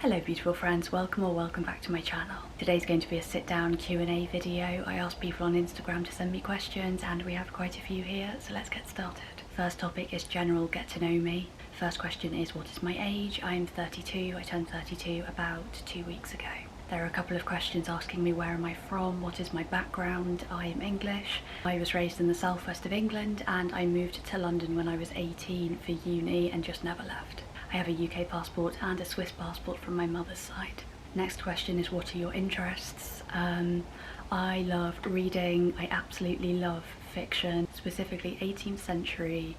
Hello beautiful friends, welcome back to my channel. Today's going to be a sit down Q&A video. I asked people on Instagram to send me questions and we have quite a few here, so let's get started. First topic is general get to know me. First question is, what is my age? I am 32, I turned 32 about 2 weeks ago. There are a couple of questions asking me where am I from, what is my background. I am English. I was raised in the southwest of England and I moved to London when I was 18 for uni and just never left. I have a UK passport and a Swiss passport from my mother's side. Next question is, what are your interests? I love reading. I absolutely love fiction, specifically 18th century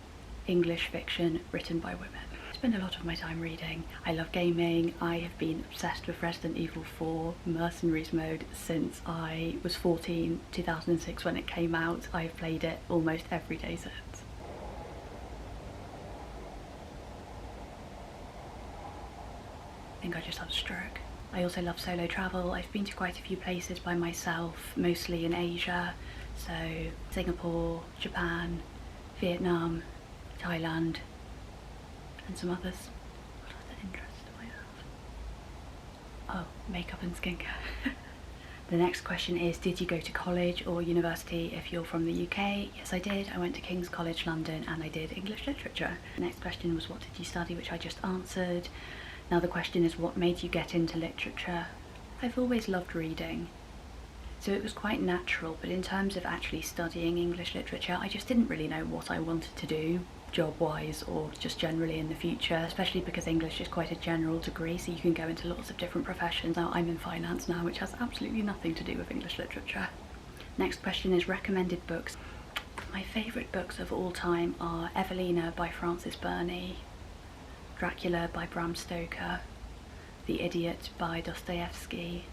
English fiction written by women. I spend a lot of my time reading. I love gaming. I have been obsessed with Resident Evil 4 Mercenaries mode since I was 14, 2006 when it came out. I have played it almost every day since. I think I just had a stroke. I also love solo travel. I've been to quite a few places by myself, mostly in Asia, so Singapore, Japan, Vietnam, Thailand, and some others. What other interests do I have? Oh, makeup and skincare. The next question is, did you go to college or university if you're from the UK? Yes, I did. I went to King's College London and I did English literature. The next question was, what did you study, which I just answered. Now the question is, what made you get into literature? I've always loved reading, so it was quite natural, but in terms of actually studying English literature, I just didn't really know what I wanted to do, job-wise or just generally in the future, especially because English is quite a general degree, so you can go into lots of different professions. Now I'm in finance now, which has absolutely nothing to do with English literature. Next question is recommended books. My favourite books of all time are Evelina by Frances Burney, Dracula by Bram Stoker, The Idiot by Dostoevsky,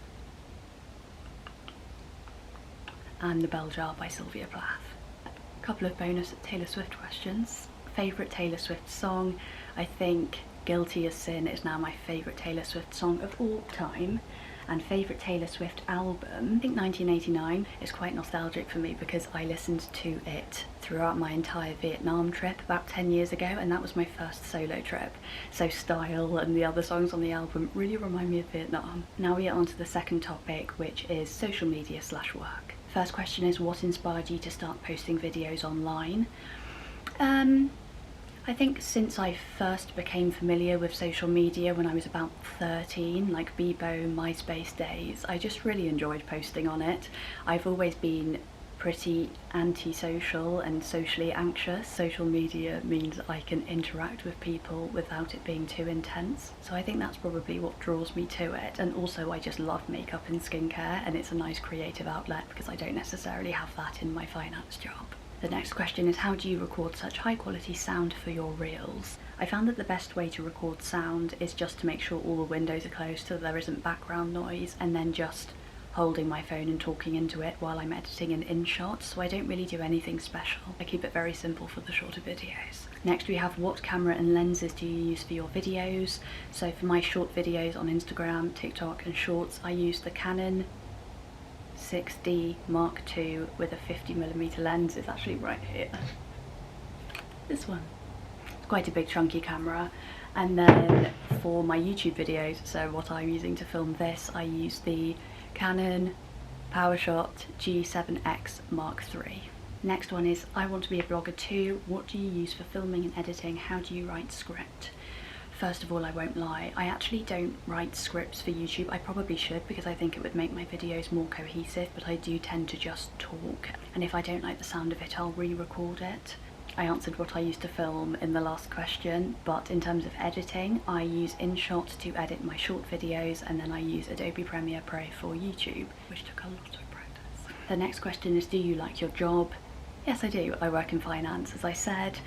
and The Bell Jar by Sylvia Plath. A couple of bonus Taylor Swift questions. Favourite Taylor Swift song? I think Guilty as Sin is now my favourite Taylor Swift song of all time. And favourite Taylor Swift album, I think 1989 is quite nostalgic for me because I listened to it throughout my entire Vietnam trip about 10 years ago, and that was my first solo trip. So Style and the other songs on the album really remind me of Vietnam. Now we are on to the second topic, which is social media / work. First question is, what inspired you to start posting videos online? I think since I first became familiar with social media when I was about 13, like Bebo, MySpace days, I just really enjoyed posting on it. I've always been pretty antisocial and socially anxious. Social media means I can interact with people without it being too intense. So I think that's probably what draws me to it. And also I just love makeup and skincare, and it's a nice creative outlet because I don't necessarily have that in my finance job. The next question is, how do you record such high quality sound for your reels? I found that the best way to record sound is just to make sure all the windows are closed so there isn't background noise, and then just holding my phone and talking into it while I'm editing an InShot, so I don't really do anything special. I keep it very simple for the shorter videos. Next we have, what camera and lenses do you use for your videos? So for my short videos on Instagram, TikTok and Shorts, I use the Canon 6D Mark II with a 50mm lens. It's actually right here. This one. It's quite a big chunky camera. And then for my YouTube videos, so what I'm using to film this, I use the Canon PowerShot G7X Mark III. Next one is, I want to be a blogger too. What do you use for filming and editing? How do you write script? First of all, I won't lie, I actually don't write scripts for YouTube. I probably should because I think it would make my videos more cohesive, but I do tend to just talk, and if I don't like the sound of it, I'll re-record it. I answered what I used to film in the last question, but in terms of editing, I use InShot to edit my short videos, and then I use Adobe Premiere Pro for YouTube, which took a lot of practice. The next question is, do you like your job? Yes, I do. I work in finance, as I said.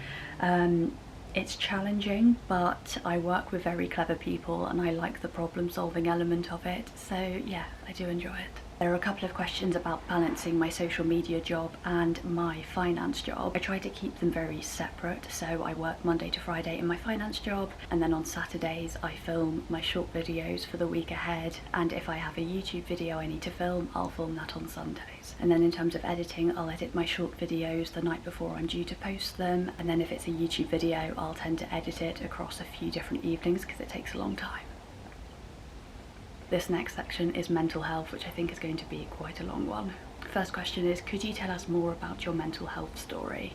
It's challenging, but I work with very clever people and I like the problem-solving element of it, so yeah, I do enjoy it. There are a couple of questions about balancing my social media job and my finance job. I try to keep them very separate, so I work Monday to Friday in my finance job, and then on Saturdays I film my short videos for the week ahead, and if I have a YouTube video I need to film, I'll film that on Sundays. And then in terms of editing, I'll edit my short videos the night before I'm due to post them, and then if it's a YouTube video, I'll tend to edit it across a few different evenings because it takes a long time. This next section is mental health, which I think is going to be quite a long one. First question is, could you tell us more about your mental health story?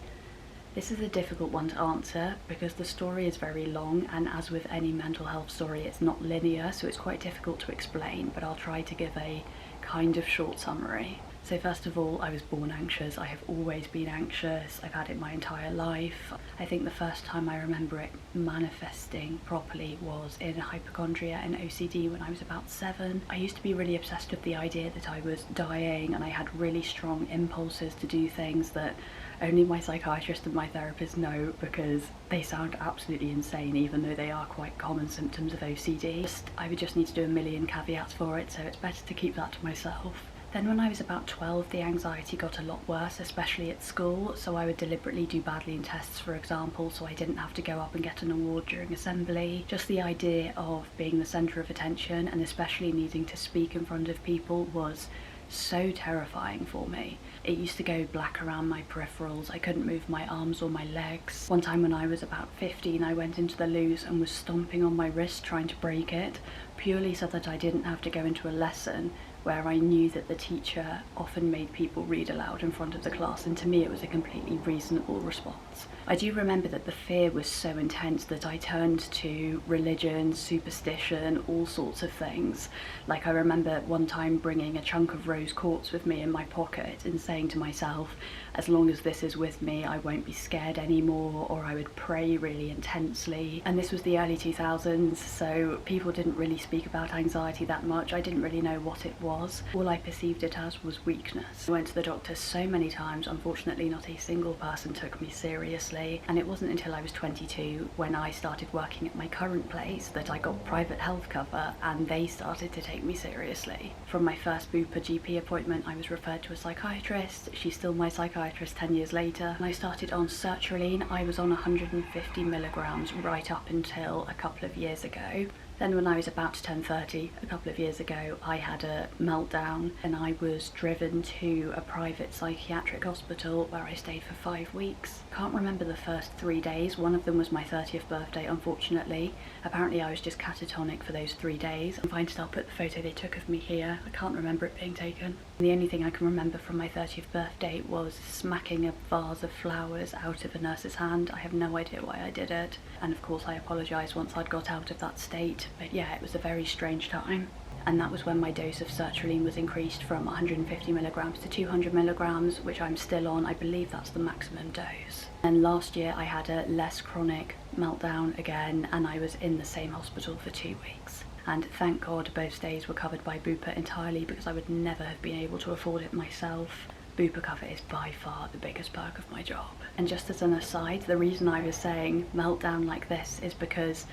This is a difficult one to answer because the story is very long, and as with any mental health story, it's not linear, so it's quite difficult to explain, but I'll try to give a kind of short summary. So first of all, I was born anxious. I have always been anxious. I've had it my entire life. I think the first time I remember it manifesting properly was in hypochondria and OCD when I was about 7. I used to be really obsessed with the idea that I was dying, and I had really strong impulses to do things that only my psychiatrist and my therapist know, because they sound absolutely insane even though they are quite common symptoms of OCD. I would just need to do a million caveats for it, so it's better to keep that to myself. Then when I was about 12, the anxiety got a lot worse, especially at school, so I would deliberately do badly in tests, for example, so I didn't have to go up and get an award during assembly. Just the idea of being the centre of attention, and especially needing to speak in front of people, was so terrifying for me. It used to go black around my peripherals. I couldn't move my arms or my legs. One time when I was about 15, I went into the loos and was stomping on my wrist trying to break it, purely so that I didn't have to go into a lesson where I knew that the teacher often made people read aloud in front of the class, and to me it was a completely reasonable response. I do remember that the fear was so intense that I turned to religion, superstition, all sorts of things. Like, I remember one time bringing a chunk of rose quartz with me in my pocket and saying to myself, as long as this is with me, I won't be scared anymore, or I would pray really intensely. And this was the early 2000s, so people didn't really speak about anxiety that much. I didn't really know what it was. All I perceived it as was weakness. I went to the doctor so many times. Unfortunately, not a single person took me seriously, and it wasn't until I was 22, when I started working at my current place, that I got private health cover and they started to take me seriously. From my first Bupa GP appointment, I was referred to a psychiatrist. She's still my psychiatrist 10 years later, and I started on sertraline. I was on 150 milligrams right up until a couple of years ago. Then when I was about to turn 30, a couple of years ago, I had a meltdown and I was driven to a private psychiatric hospital where I stayed for 5 weeks. Can't remember the first 3 days. One of them was my 30th birthday, unfortunately. Apparently I was just catatonic for those 3 days. I'm fine to put the photo they took of me here. I can't remember it being taken. The only thing I can remember from my 30th birthday was smacking a vase of flowers out of a nurse's hand. I have no idea why I did it. And of course I apologised once I'd got out of that state. But yeah, it was a very strange time. And that was when my dose of sertraline was increased from 150 milligrams to 200 milligrams, which I'm still on. I believe that's the maximum dose. And last year I had a less chronic meltdown again, and I was in the same hospital for 2 weeks. And thank God both stays were covered by Bupa entirely, because I would never have been able to afford it myself. Bupa cover is by far the biggest perk of my job. And just as an aside, the reason I was saying meltdown like this is because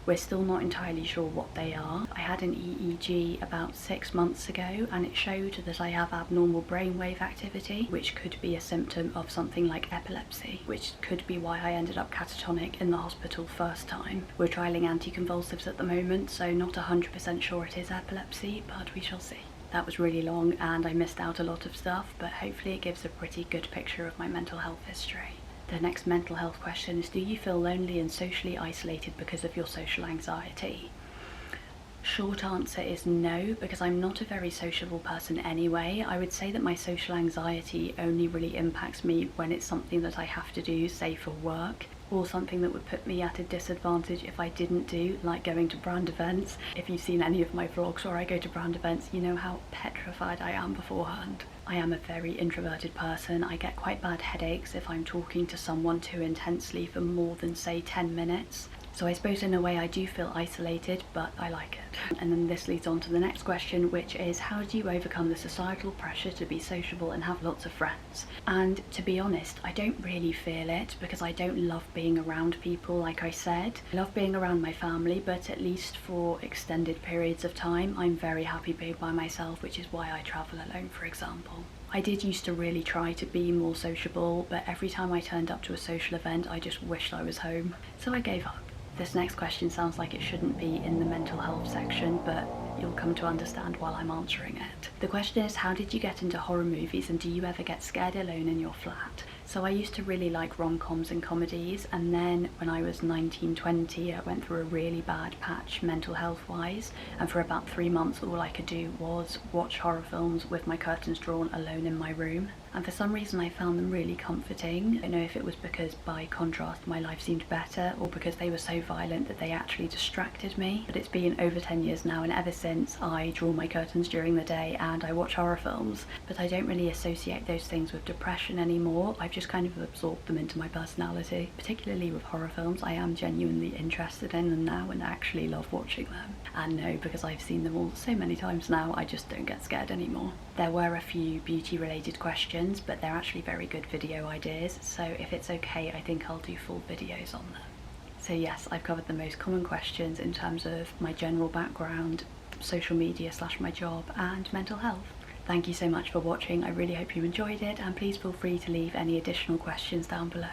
we're still not entirely sure what they are. I had an EEG about 6 months ago, and it showed that I have abnormal brainwave activity, which could be a symptom of something like epilepsy, which could be why I ended up catatonic in the hospital first time. We're trialling anticonvulsives at the moment, so not 100% sure it is epilepsy, but we shall see. That was really long and I missed out a lot of stuff, but hopefully it gives a pretty good picture of my mental health history. The next mental health question is, do you feel lonely and socially isolated because of your social anxiety? Short answer is no, because I'm not a very sociable person anyway. I would say that my social anxiety only really impacts me when it's something that I have to do, say for work, or something that would put me at a disadvantage if I didn't do, like going to brand events. If you've seen any of my vlogs where I go to brand events, you know how petrified I am beforehand. I am a very introverted person. I get quite bad headaches if I'm talking to someone too intensely for more than, say, 10 minutes. So I suppose in a way I do feel isolated, but I like it. And then this leads on to the next question, which is, how do you overcome the societal pressure to be sociable and have lots of friends? And to be honest, I don't really feel it, because I don't love being around people, like I said. I love being around my family, but at least for extended periods of time, I'm very happy being by myself, which is why I travel alone, for example. I did used to really try to be more sociable, but every time I turned up to a social event, I just wished I was home. So I gave up. This next question sounds like it shouldn't be in the mental health section, but you'll come to understand while I'm answering it. The question is, how did you get into horror movies, and do you ever get scared alone in your flat? So I used to really like rom-coms and comedies, and then when I was 19, 20, I went through a really bad patch mental health wise, and for about 3 months all I could do was watch horror films with my curtains drawn alone in my room. And for some reason I found them really comforting. I don't know if it was because by contrast my life seemed better, or because they were so violent that they actually distracted me. But it's been over 10 years now, and ever since I draw my curtains during the day and I watch horror films. But I don't really associate those things with depression anymore. I've just kind of absorbed them into my personality. Particularly with horror films, I am genuinely interested in them now and actually love watching them. And no, because I've seen them all so many times now, I just don't get scared anymore. There were a few beauty related questions, but they're actually very good video ideas, so if it's okay, I think I'll do full videos on them. So yes, I've covered the most common questions in terms of my general background, social media / my job, and mental health. Thank you so much for watching. I really hope you enjoyed it, and please feel free to leave any additional questions down below.